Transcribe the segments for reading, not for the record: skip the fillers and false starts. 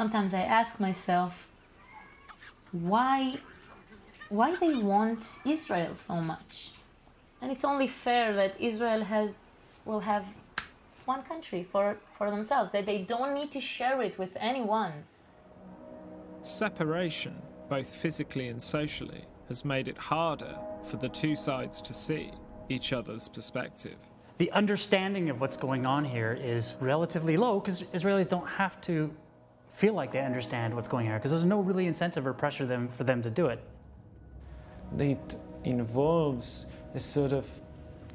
sometimes I ask myself why they want Israel so much. And it's only fair that Israel will have one country for themselves, that they don't need to share it with anyone. Separation, both physically and socially, has made it harder for the two sides to see each other's perspective. The understanding of what's going on here is relatively low because Israelis don't have to feel like they understand what's going on here because there's no really incentive or pressure for them to do it. It involves a sort of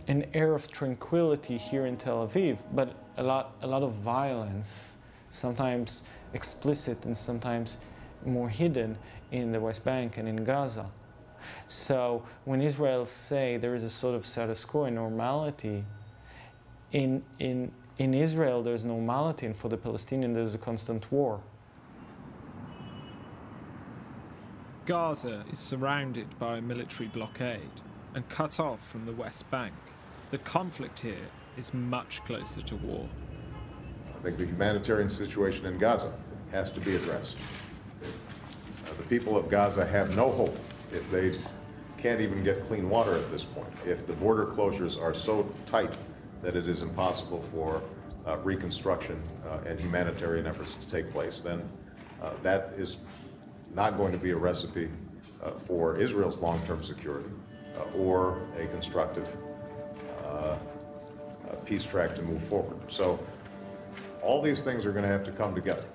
an air of tranquility here in Tel Aviv, but a lot of violence, sometimes explicit and sometimes more hidden in the West Bank and in Gaza. So when Israel say there is a sort of status quo and normality, in Israel there's normality, and for the Palestinians there's a constant war. Gaza is surrounded by a military blockade and cut off from the West Bank. The conflict here is much closer to war. I think the humanitarian situation in Gaza has to be addressed. The people of Gaza have no hope if they can't even get clean water at this point. If the border closures are so tight that it is impossible for reconstruction and humanitarian efforts to take place, then that is not going to be a recipe for Israel's long-term security or a constructive peace track to move forward. So all these things are going to have to come together.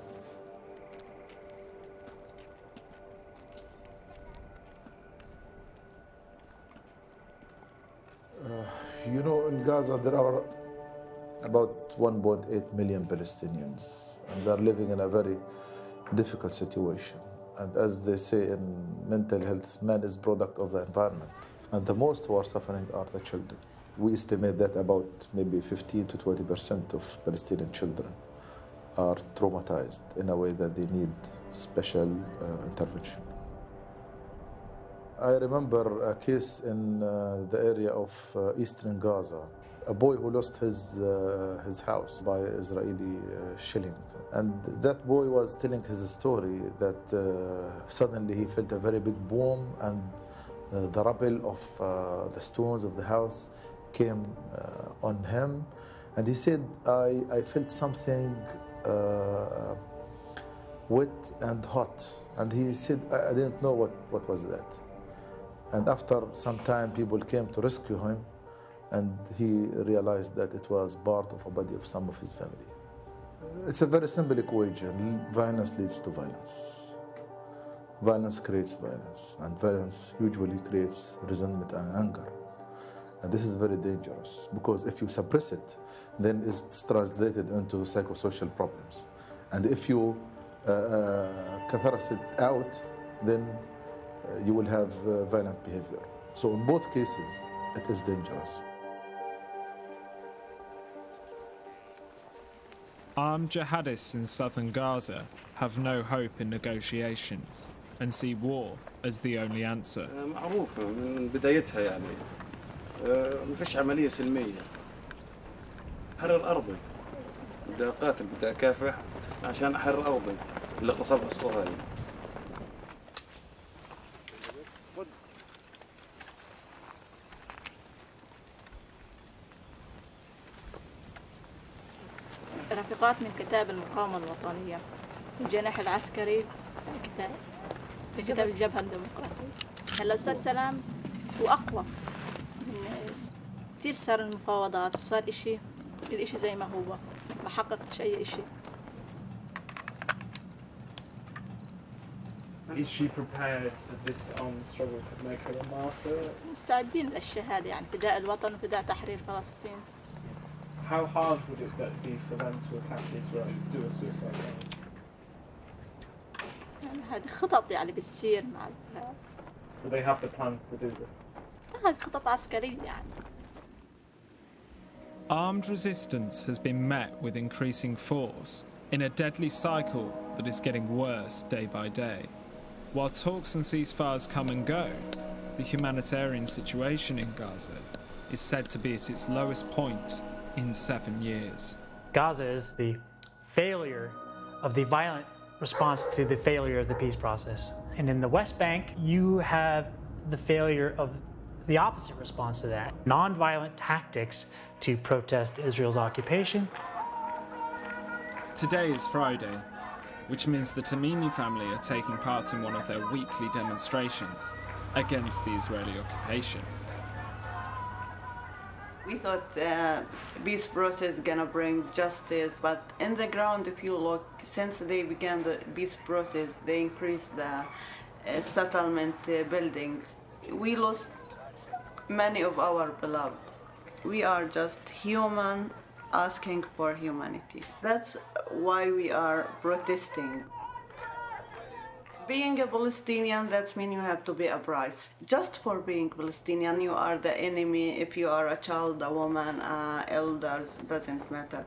You know, in Gaza there are about 1.8 million Palestinians, and they're living in a very difficult situation. And as they say in mental health, man is product of the environment. And the most who are suffering are the children. We estimate that about maybe 15 to 20% of Palestinian children are traumatized in a way that they need special intervention. I remember a case in the area of eastern Gaza, a boy who lost his house by Israeli shelling. And that boy was telling his story that suddenly he felt a very big boom, and the rubble of the stones of the house came on him. And he said, I felt something wet and hot. And he said, I didn't know what was that. And after some time, people came to rescue him, and he realized that it was part of a body of some of his family. It's a very simple equation. Violence leads to violence. Violence creates violence, and violence usually creates resentment and anger. And this is very dangerous, because if you suppress it, then it's translated into psychosocial problems. And if you catharsis it out, then you will have violent behavior. So in both cases, it is dangerous. Armed jihadists in southern Gaza have no hope in negotiations and see war as the only answer. معروفة من بدايتها يعني ما فيش عملية سلمية. حرر أرضي. بدي أقاتل بدي أكافح عشان أحرر أرضي اللي اغتصبها الصهاينة. رفيقات من كتاب المقاومة الوطنية، الجناح العسكري كتاب الجبهة الديمقراطية. هلا صار سلام وأقوى كثير، صار المفاوضات، صار الإشي زي ما هو، ما حققتش أي إشي. Is she prepared that this armed struggle could make her a martyr? مستعدين للشهادة، يعني فداء الوطن وفداء تحرير فلسطين. How hard would it be for them to attack Israel, do a suicide bomb? يعني هذه خطط يعني بتصير مع So they have the plans to do this? هذه خطط عسكرية يعني. Armed resistance has been met with increasing force in a deadly cycle that is getting worse day by day. While talks and ceasefires come and go, the humanitarian situation in Gaza is said to be at its lowest point in 7 years. Gaza is the failure of the violent response to the failure of the peace process. And in the West Bank, you have the failure of the opposite response to that. Nonviolent tactics to protest Israel's occupation. Today is Friday, which means the Tamimi family are taking part in one of their weekly demonstrations against the Israeli occupation. We thought the peace process is gonna bring justice, but in the ground, if you look, since they began the peace process, they increased the settlement buildings. We lost many of our beloved. We are just human asking for humanity. That's why we are protesting. Being a Palestinian, that means you have to pay a price. Just for being Palestinian, you are the enemy. If you are a child, a woman, elders, doesn't matter.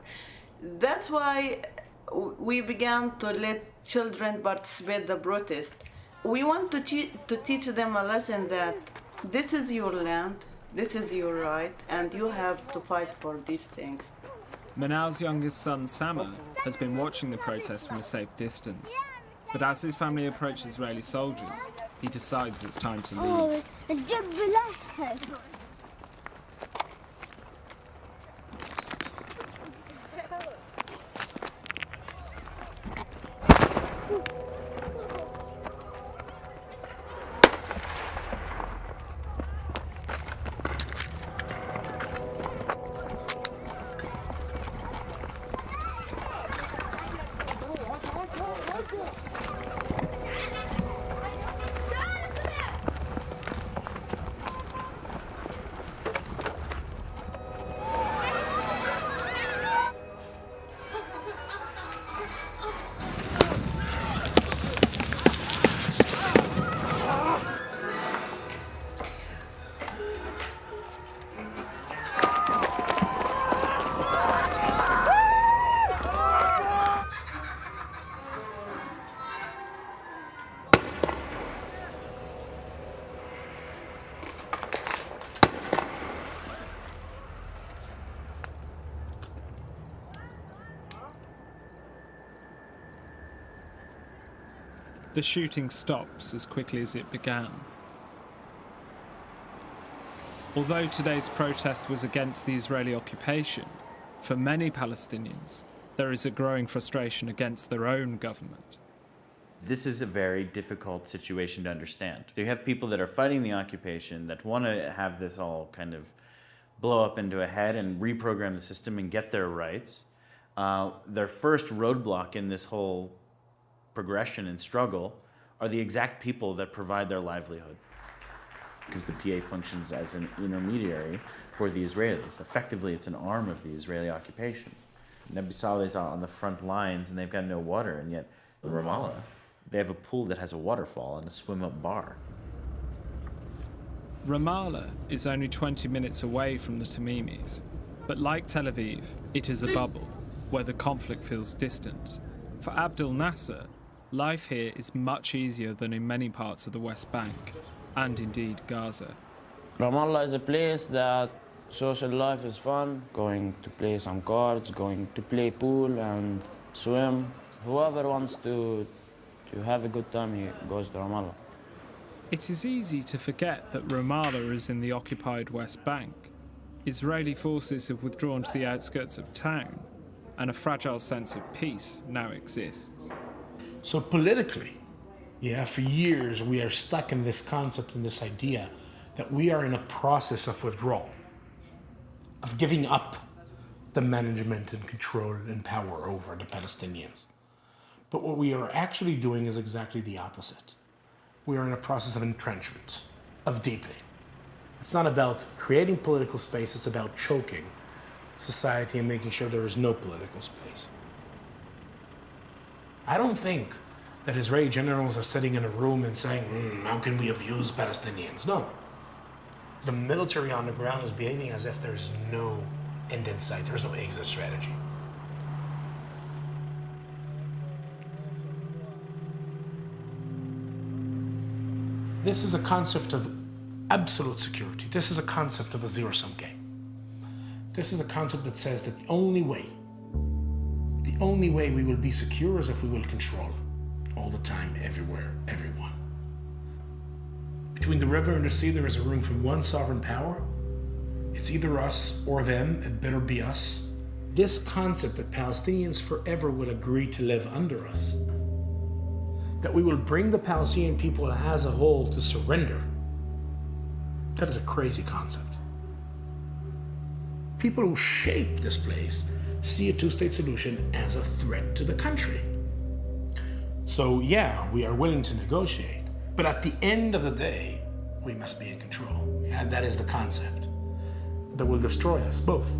That's why we began to let children participate in the protest. We want to teach them a lesson that this is your land, this is your right, and you have to fight for these things. Manal's youngest son, Sama, has been watching the protest from a safe distance. But as his family approach Israeli soldiers, he decides it's time to leave. The shooting stops as quickly as it began. Although today's protest was against the Israeli occupation, for many Palestinians, there is a growing frustration against their own government. This is a very difficult situation to understand. You have people that are fighting the occupation, that want to have this all kind of blow up into a head and reprogram the system and get their rights. Their first roadblock in this whole progression and struggle are the exact people that provide their livelihood. Because the PA functions as an intermediary for the Israelis. Effectively, it's an arm of the Israeli occupation. Nabi Saleh is on the front lines and they've got no water, and yet in Ramallah, they have a pool that has a waterfall and a swim-up bar. Ramallah is only 20 minutes away from the Tamimis, but like Tel Aviv, it is a bubble where the conflict feels distant. For Abdel Nasser, life here is much easier than in many parts of the West Bank, and indeed Gaza. Ramallah is a place that social life is fun, going to play some cards, going to play pool and swim. Whoever wants to have a good time, he goes to Ramallah. It is easy to forget that Ramallah is in the occupied West Bank. Israeli forces have withdrawn to the outskirts of town, and a fragile sense of peace now exists. So politically, for years we are stuck in this concept and this idea that we are in a process of withdrawal, of giving up the management and control and power over the Palestinians. But what we are actually doing is exactly the opposite. We are in a process of entrenchment, of deepening. It's not about creating political space, it's about choking society and making sure there is no political space. I don't think that Israeli generals are sitting in a room and saying, how can we abuse Palestinians? No. The military on the ground is behaving as if there's no end in sight, there's no exit strategy. This is a concept of absolute security. This is a concept of a zero-sum game. This is a concept that says that the only way we will be secure is if we will control. all the time, everywhere, everyone. Between the river and the sea, there is a room for one sovereign power. It's either us or them. It better be us. This concept that Palestinians forever will agree to live under us, that we will bring the Palestinian people as a whole to surrender, that is a crazy concept. People who shape this place see a two-state solution as a threat to the country. So yeah, we are willing to negotiate, but at the end of the day, we must be in control. And that is the concept that will destroy us both.